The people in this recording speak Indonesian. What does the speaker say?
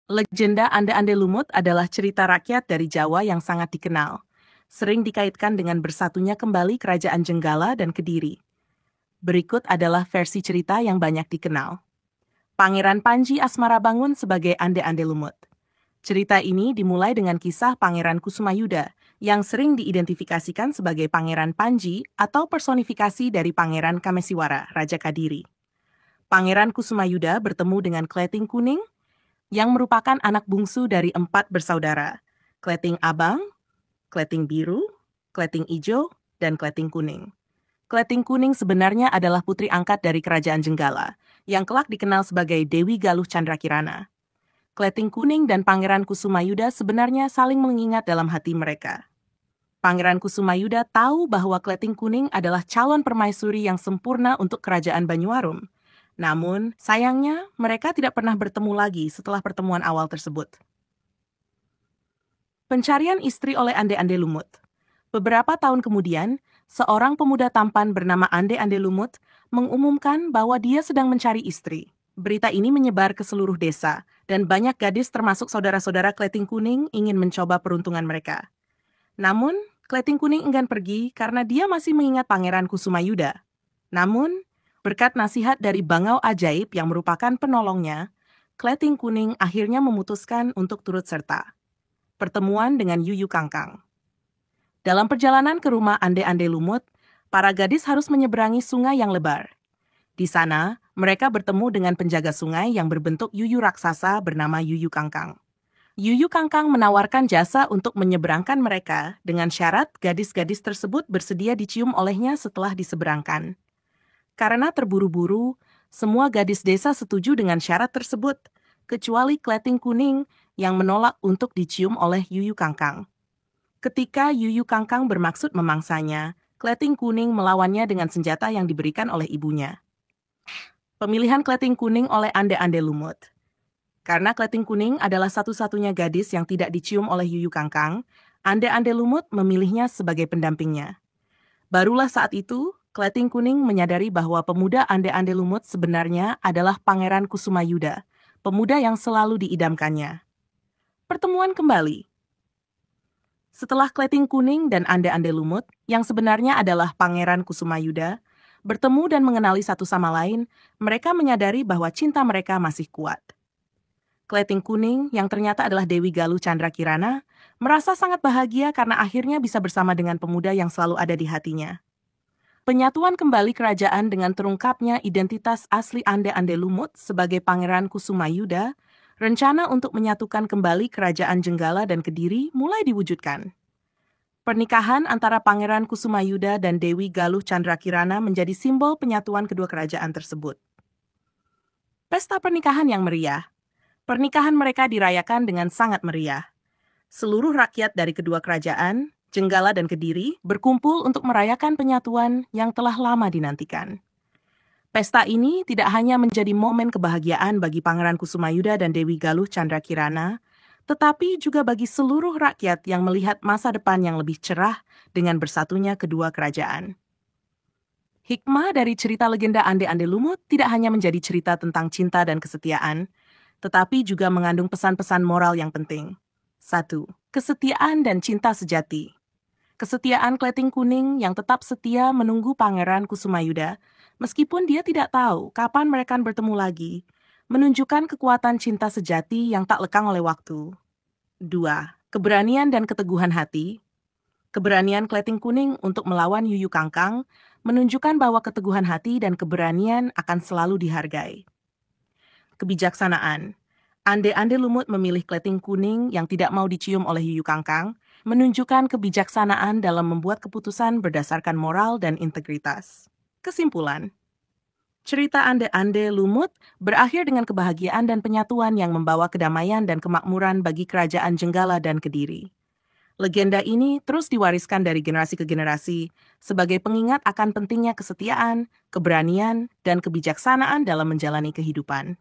Legenda Ande-Ande Lumut adalah cerita rakyat dari Jawa yang sangat dikenal. Sering dikaitkan dengan bersatunya kembali Kerajaan Jenggala dan Kediri. Berikut adalah versi cerita yang banyak dikenal. Pangeran Panji Asmarabangun sebagai Ande-Ande Lumut. Cerita ini dimulai dengan kisah Pangeran Kusumayuda yang sering diidentifikasikan sebagai Pangeran Panji atau personifikasi dari Pangeran Kamesiwara, Raja Kadiri. Pangeran Kusumayuda bertemu dengan Kleting Kuning yang merupakan anak bungsu dari 4 bersaudara, Kleting Abang, Kleting Biru, Kleting Ijo, dan Kleting Kuning. Kleting Kuning sebenarnya adalah putri angkat dari Kerajaan Jenggala, yang kelak dikenal sebagai Dewi Galuh Candrakirana. Kleting Kuning dan Pangeran Kusumayuda sebenarnya saling mengingat dalam hati mereka. Pangeran Kusumayuda tahu bahwa Kleting Kuning adalah calon permaisuri yang sempurna untuk Kerajaan Banyuarum. Namun, sayangnya mereka tidak pernah bertemu lagi setelah pertemuan awal tersebut. Pencarian istri oleh Ande-Ande Lumut. Beberapa tahun kemudian, seorang pemuda tampan bernama Ande-Ande Lumut mengumumkan bahwa dia sedang mencari istri. Berita ini menyebar ke seluruh desa, dan banyak gadis termasuk saudara-saudara Kleting Kuning ingin mencoba peruntungan mereka. Namun, Kleting Kuning enggan pergi karena dia masih mengingat Pangeran Kusumayuda. Namun, berkat nasihat dari Bangau Ajaib yang merupakan penolongnya, Kleting Kuning akhirnya memutuskan untuk turut serta. Pertemuan dengan Yuyu Kangkang. Dalam perjalanan ke rumah Ande-Ande Lumut, para gadis harus menyeberangi sungai yang lebar. Di sana, mereka bertemu dengan penjaga sungai yang berbentuk yuyu raksasa bernama Yuyu Kangkang. Yuyu Kangkang menawarkan jasa untuk menyeberangkan mereka dengan syarat gadis-gadis tersebut bersedia dicium olehnya setelah diseberangkan. Karena terburu-buru, semua gadis desa setuju dengan syarat tersebut, kecuali Kleting Kuning yang menolak untuk dicium oleh Yuyu Kangkang. Ketika Yuyu Kangkang bermaksud memangsanya, Kleting Kuning melawannya dengan senjata yang diberikan oleh ibunya. Pemilihan Kleting Kuning oleh Ande-Ande Lumut. Karena Kleting Kuning adalah satu-satunya gadis yang tidak dicium oleh Yuyu Kangkang, Ande-Ande Lumut memilihnya sebagai pendampingnya. Barulah saat itu, Kleting Kuning menyadari bahwa pemuda Ande-Ande Lumut sebenarnya adalah Pangeran Kusumayuda, pemuda yang selalu diidamkannya. Pertemuan kembali. Setelah Kleting Kuning dan Ande-Ande Lumut, yang sebenarnya adalah Pangeran Kusumayuda, bertemu dan mengenali satu sama lain, mereka menyadari bahwa cinta mereka masih kuat. Kleting Kuning, yang ternyata adalah Dewi Galuh Candrakirana, merasa sangat bahagia karena akhirnya bisa bersama dengan pemuda yang selalu ada di hatinya. Penyatuan kembali kerajaan dengan terungkapnya identitas asli Ande-Ande Lumut sebagai Pangeran Kusumayuda, rencana untuk menyatukan kembali Kerajaan Jenggala dan Kediri mulai diwujudkan. Pernikahan antara Pangeran Kusumayuda dan Dewi Galuh Candrakirana menjadi simbol penyatuan kedua kerajaan tersebut. Pesta pernikahan yang meriah. Pernikahan mereka dirayakan dengan sangat meriah. Seluruh rakyat dari kedua kerajaan, Jenggala dan Kediri, berkumpul untuk merayakan penyatuan yang telah lama dinantikan. Pesta ini tidak hanya menjadi momen kebahagiaan bagi Pangeran Kusumayuda dan Dewi Galuh Candrakirana, tetapi juga bagi seluruh rakyat yang melihat masa depan yang lebih cerah dengan bersatunya kedua kerajaan. Hikmah dari cerita legenda Ande-Ande Lumut tidak hanya menjadi cerita tentang cinta dan kesetiaan, tetapi juga mengandung pesan-pesan moral yang penting. 1. Kesetiaan dan cinta sejati. Kesetiaan Kleting Kuning yang tetap setia menunggu Pangeran Kusumayuda, meskipun dia tidak tahu kapan mereka bertemu lagi, menunjukkan kekuatan cinta sejati yang tak lekang oleh waktu. 2. Keberanian dan keteguhan hati. Keberanian Kleting Kuning untuk melawan Yuyu Kangkang menunjukkan bahwa keteguhan hati dan keberanian akan selalu dihargai. Kebijaksanaan. Ande-Ande Lumut memilih Kleting Kuning yang tidak mau dicium oleh Yuyu Kangkang, menunjukkan kebijaksanaan dalam membuat keputusan berdasarkan moral dan integritas. Kesimpulan. Cerita Ande-Ande Lumut berakhir dengan kebahagiaan dan penyatuan yang membawa kedamaian dan kemakmuran bagi Kerajaan Jenggala dan Kediri. Legenda ini terus diwariskan dari generasi ke generasi sebagai pengingat akan pentingnya kesetiaan, keberanian, dan kebijaksanaan dalam menjalani kehidupan.